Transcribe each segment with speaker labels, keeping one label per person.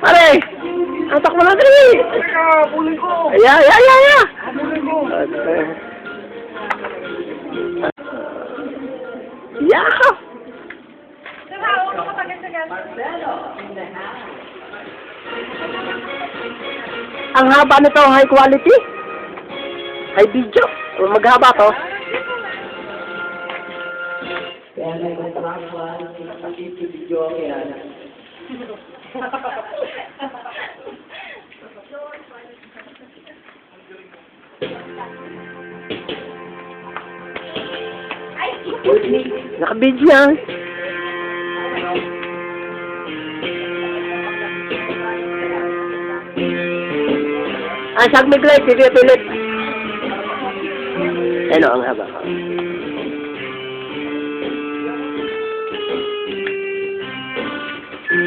Speaker 1: Pare! Ang takbo na dali!
Speaker 2: Pulin ko!
Speaker 1: Yeah!
Speaker 2: Pulin ko!
Speaker 1: Yeah! Ang haba nito, high quality. High video. Maghaba to.
Speaker 3: Kaya may kontrakuan, nakakita video ako yan.
Speaker 1: Naka-video yan. Ang sagmiglay, sige pilit. Ano ang haba?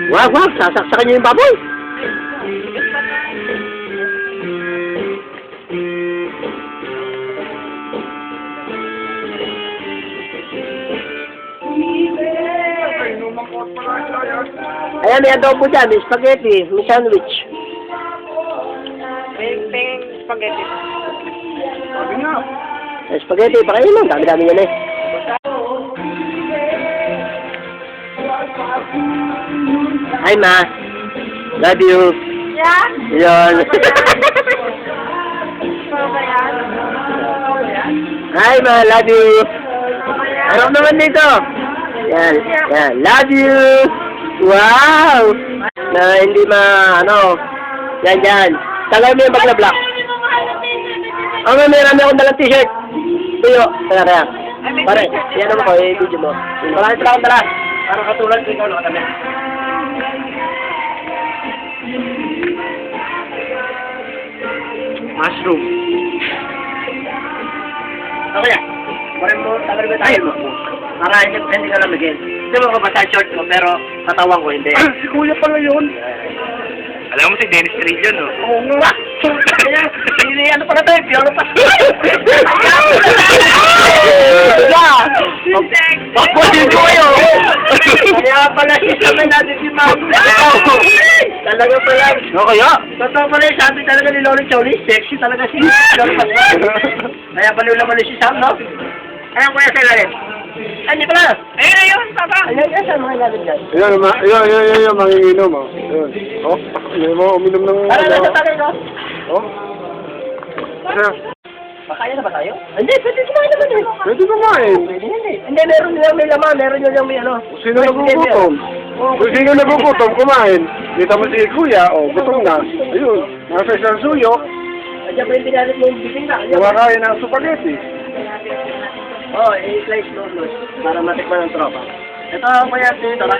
Speaker 1: Wag, sasaksakan niyo yung baboy. Ayan, may adobo dyan, may spaghetti, may sandwich.
Speaker 2: Ping spaghetti. Sabi nga.
Speaker 1: May spaghetti, pakain mo, dami-dami yan eh. Hi, Ma. Love you.
Speaker 2: Yeah?
Speaker 1: Yun. Hi, Ma. Love you. Harap naman dito. Yan. Love you. Wow. Na hindi Yan. Tagay mo yung bag na black. May rami akong dalang t-shirt. Tuyo. Kaya. Pare, yan naman ko. I-video mo. Maraming pala akong dala. Parang katulad ko ikaw nakatabi. Mushroom. Okay ah. Maraming mo, tagal mo tayo mo. Maraming hindi ka lamigin. Hindi mo ko basta short ko, pero katawan ko hindi.
Speaker 2: Si Kuya pala yun.
Speaker 4: Alam mo si Dennis Trillo, no?
Speaker 2: Oo nga.
Speaker 1: Hindi, ano pala tayo? Piolo pa. Pagpusin ko kayo. Kaya pala isama natin si Ma'am. Talaga pala.
Speaker 4: O kaya?
Speaker 1: Totoo pala yung sabi talaga ni Lolo Chowli. Sexy talaga si Kaya pala yung laman si Sam, no? Ayan ko yan sa ilalim. Ano pala?
Speaker 2: Ayun, papa.
Speaker 1: Ayan sa mga ilalim dyan.
Speaker 2: Yan, manginginom, oh. Yan. Oh, yan mo, uminom ng...
Speaker 1: Para nasa tagay, no?
Speaker 2: Oh. Kaya,
Speaker 1: Makaya na ba tayo? Hindi, pwede kumain naman eh.
Speaker 2: pwede kumain.
Speaker 1: Hindi, meron nilang may laman, meron nilang may ano.
Speaker 2: Sino nagugutom? Kung sino nagugutom, kumain. Kita mo si Kuya, oh, gutom na. Ayun, nasa isang suyo,
Speaker 1: Diyan pa yung pinalit mo yung bising na.
Speaker 2: kumakain ng spaghetti.
Speaker 1: Oo, i-slice mo, para matikman ng tropa. Ito ako kaya dito, ha?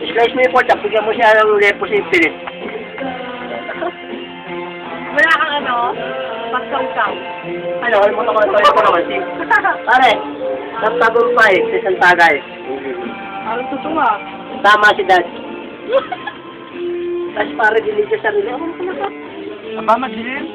Speaker 1: I-slice mo yung pork chop, bigyan mo siya ng lepo si pilit.
Speaker 2: Wala kang ano? Pagsaw-saw.
Speaker 1: Ano, mo ito ko naman, si... Pare, nagtagumpay sa isang tagay.
Speaker 2: Parang tutuwa.
Speaker 1: Tama si Dad. Tapos pare, dinig sa sarili.
Speaker 2: Aba, madilim.